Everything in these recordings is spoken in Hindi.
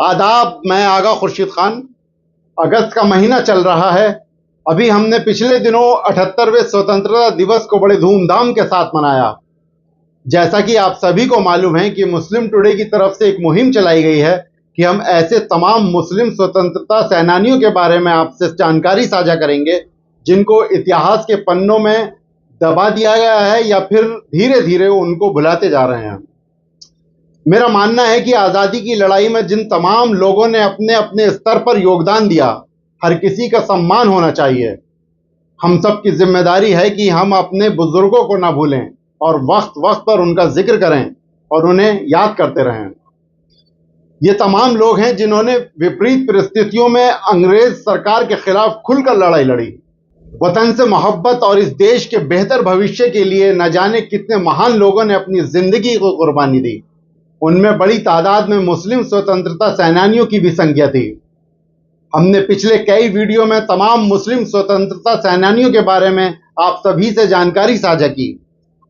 आदाब, मैं आगा खुर्शीद खान। अगस्त का महीना चल रहा है। अभी हमने पिछले दिनों 78वें स्वतंत्रता दिवस को बड़े धूमधाम के साथ मनाया। जैसा कि आप सभी को मालूम है कि मुस्लिम टुडे की तरफ से एक मुहिम चलाई गई है कि हम ऐसे तमाम मुस्लिम स्वतंत्रता सेनानियों के बारे में आपसे जानकारी साझा करेंगे जिनको इतिहास के पन्नों में दबा दिया गया है या फिर धीरे धीरे उनको भुलाते जा रहे हैं। मेरा मानना है कि आज़ादी की लड़ाई में जिन तमाम लोगों ने अपने अपने स्तर पर योगदान दिया, हर किसी का सम्मान होना चाहिए। हम सब की जिम्मेदारी है कि हम अपने बुजुर्गों को ना भूलें और वक्त वक्त पर उनका जिक्र करें और उन्हें याद करते रहें। ये तमाम लोग हैं जिन्होंने विपरीत परिस्थितियों में अंग्रेज सरकार के खिलाफ खुलकर लड़ाई लड़ी। वतन से मोहब्बत और इस देश के बेहतर भविष्य के लिए न जाने कितने महान लोगों ने अपनी जिंदगी को कुर्बानी दी। उनमें बड़ी तादाद में मुस्लिम स्वतंत्रता सेनानियों की भी संख्या थी। हमने पिछले कई वीडियो में तमाम मुस्लिम स्वतंत्रता सेनानियों के बारे में आप सभी से जानकारी साझा की।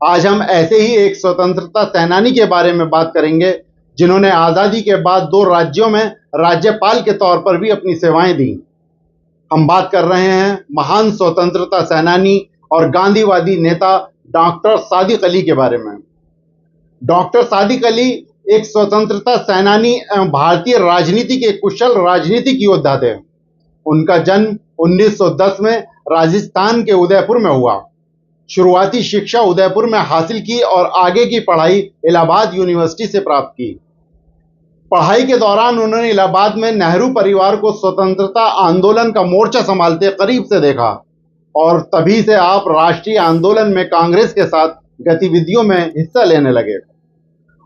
आज हम ऐसे ही एक स्वतंत्रता सेनानी के बारे में बात करेंगे जिन्होंने आज़ादी के बाद 2 राज्यों में राज्यपाल के तौर पर भी अपनी सेवाएं दी। हम बात कर रहे हैं महान स्वतंत्रता सेनानी और गांधीवादी नेता डॉक्टर सादिक अली के बारे में। डॉक्टर सादिक अली एक स्वतंत्रता सेनानी एवं भारतीय राजनीति के कुशल राजनीतिक योद्धा थे। उनका जन्म 1910 में राजस्थान के उदयपुर में हुआ। शुरुआती शिक्षा उदयपुर में हासिल की और आगे की पढ़ाई इलाहाबाद यूनिवर्सिटी से प्राप्त की। पढ़ाई के दौरान उन्होंने इलाहाबाद में नेहरू परिवार को स्वतंत्रता आंदोलन का मोर्चा संभालते करीब से देखा और तभी से आप राष्ट्रीय आंदोलन में कांग्रेस के साथ गतिविधियों में हिस्सा लेने लगे।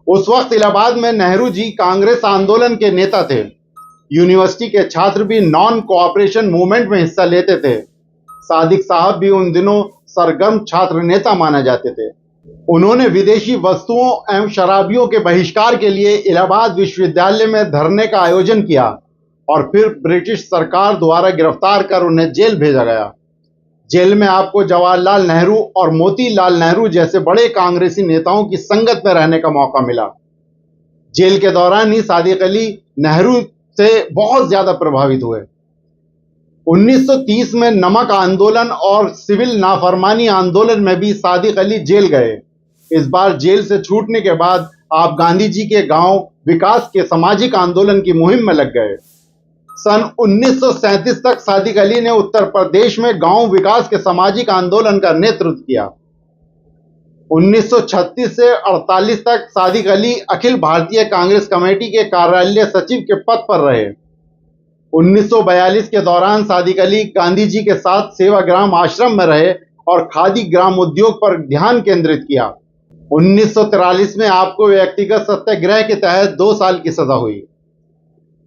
उस वक्त इलाहाबाद में नेहरू जी कांग्रेस आंदोलन के नेता थे। यूनिवर्सिटी के छात्र भी नॉन कोऑपरेशन मूवमेंट में हिस्सा लेते थे। सादिक साहब भी उन दिनों सरगर्म छात्र नेता माने जाते थे। उन्होंने विदेशी वस्तुओं एवं शराबियों के बहिष्कार के लिए इलाहाबाद विश्वविद्यालय में धरने का आयोजन किया और फिर ब्रिटिश सरकार द्वारा गिरफ्तार कर उन्हें जेल भेजा गया। जेल में आपको जवाहरलाल नेहरू और मोतीलाल नेहरू जैसे बड़े कांग्रेसी नेताओं की संगत में रहने का मौका मिला। जेल के दौरान ही सादिक अली नेहरू से बहुत ज्यादा प्रभावित हुए। 1930 में नमक आंदोलन और सिविल नाफरमानी आंदोलन में भी सादिक अली जेल गए। इस बार जेल से छूटने के बाद आप गांधी जी के गांव विकास के सामाजिक आंदोलन की मुहिम में लग गए। सन 1937 तक सादिक अली ने उत्तर प्रदेश में गांव विकास के सामाजिक आंदोलन का नेतृत्व किया। 1936 से 48 तक सादिक अली अखिल भारतीय कांग्रेस कमेटी के कार्यालय सचिव के पद पर रहे। 1942 के दौरान सादिक अली गांधी जी के साथ सेवाग्राम आश्रम में रहे और खादी ग्राम उद्योग पर ध्यान केंद्रित किया। 1943 में आपको व्यक्तिगत सत्याग्रह के तहत 2 साल की सजा हुई।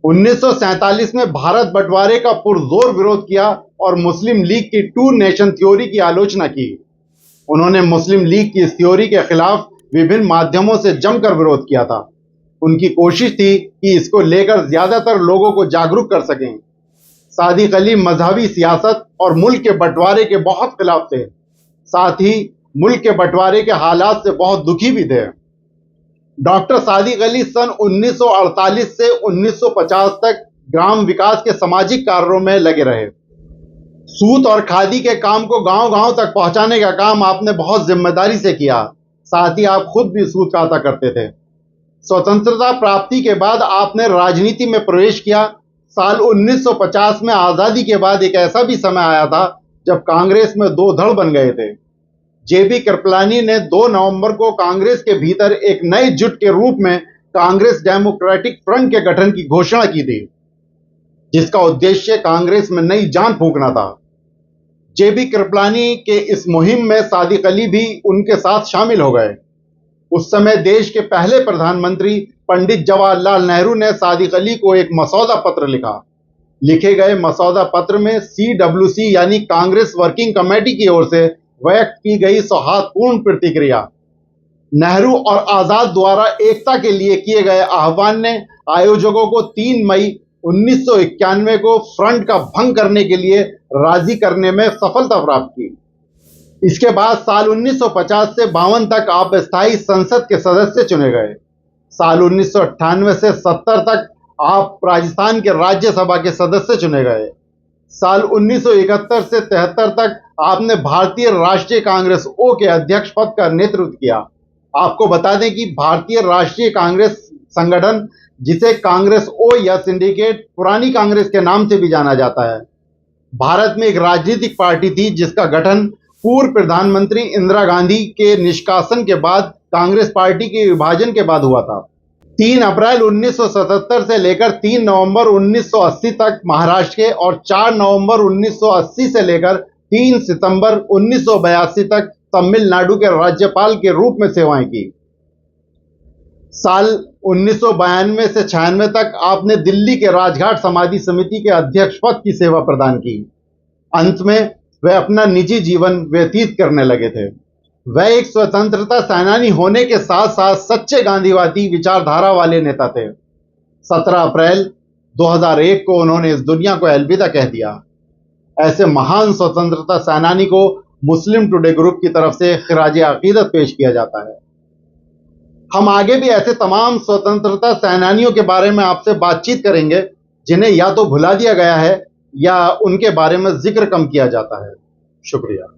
1947 में भारत बंटवारे का पुरजोर विरोध किया और मुस्लिम लीग की 2 नेशन थ्योरी की आलोचना की। उन्होंने मुस्लिम लीग की इस थ्योरी के खिलाफ विभिन्न माध्यमों से जमकर विरोध किया था। उनकी कोशिश थी कि इसको लेकर ज्यादातर लोगों को जागरूक कर सकें। सादिक अली मजहबी सियासत और मुल्क के बंटवारे के बहुत खिलाफ थे। साथ ही मुल्क के बंटवारे के हालात से बहुत दुखी भी थे। डॉक्टर सादिक अली सन 1948 से 1950 तक ग्राम विकास के सामाजिक कार्यों में लगे रहे। सूत और खादी के काम को गांव-गांव तक पहुंचाने का काम आपने बहुत जिम्मेदारी से किया। साथ ही आप खुद भी सूत काता करते थे। स्वतंत्रता प्राप्ति के बाद आपने राजनीति में प्रवेश किया। साल 1950 में आजादी के बाद एक ऐसा भी समय आया था जब कांग्रेस में 2 धड़ बन गए थे। जेबी कृपलानी ने 2 नवंबर को कांग्रेस के भीतर एक नए जुट के रूप में कांग्रेस डेमोक्रेटिक फ्रंट के गठन की घोषणा की थी, जिसका उद्देश्य कांग्रेस में नई जान फूंकना था। जेबी कृपलानी के इस मुहिम में सादिक अली भी उनके साथ शामिल हो गए। उस समय देश के पहले प्रधानमंत्री पंडित जवाहरलाल नेहरू ने सादिक अली को एक मसौदा पत्र लिखा। लिखे गए मसौदा पत्र में CWC यानी कांग्रेस वर्किंग कमेटी की ओर से व्यक्त की गई सौहार्दपूर्ण प्रतिक्रिया, नेहरू और आजाद द्वारा एकता के लिए किए गए आह्वान ने आयोजकों को 3 मई 1991 को फ्रंट का भंग करने के लिए राजी करने में सफलता प्राप्त की। इसके बाद साल 1950 से 52 तक आप स्थायी संसद के सदस्य चुने गए। साल 1998 से 70 तक आप राजस्थान के राज्यसभा के सदस्य चुने गए। साल 1971 से 73 तक आपने भारतीय राष्ट्रीय कांग्रेस ओ के अध्यक्ष पद का नेतृत्व किया। आपको बता दें कि भारतीय राष्ट्रीय कांग्रेस संगठन, जिसे कांग्रेस ओ या सिंडिकेट पुरानी कांग्रेस के नाम से भी जाना जाता है, भारत में एक राजनीतिक पार्टी थी जिसका गठन पूर्व प्रधानमंत्री इंदिरा गांधी के निष्कासन के बाद कांग्रेस पार्टी के विभाजन के बाद हुआ था। 3 अप्रैल 1977 से लेकर 3 नवंबर 1980 तक महाराष्ट्र के और 4 नवंबर 1980 से लेकर 3 सितंबर 1982 तक तमिलनाडु के राज्यपाल के रूप में सेवाएं की। साल 1992 से 96 तक आपने दिल्ली के राजघाट समाधि समिति के अध्यक्ष पद की सेवा प्रदान की। अंत में वह अपना निजी जीवन व्यतीत करने लगे थे। वह एक स्वतंत्रता सेनानी होने के साथ साथ सच्चे गांधीवादी विचारधारा वाले नेता थे। 17 अप्रैल 2001 को उन्होंने इस दुनिया को अलविदा कह दिया। ऐसे महान स्वतंत्रता सेनानी को मुस्लिम टुडे ग्रुप की तरफ से खिराज अकीदत पेश किया जाता है। हम आगे भी ऐसे तमाम स्वतंत्रता सेनानियों के बारे में आपसे बातचीत करेंगे जिन्हें या तो भुला दिया गया है या उनके बारे में जिक्र कम किया जाता है। शुक्रिया।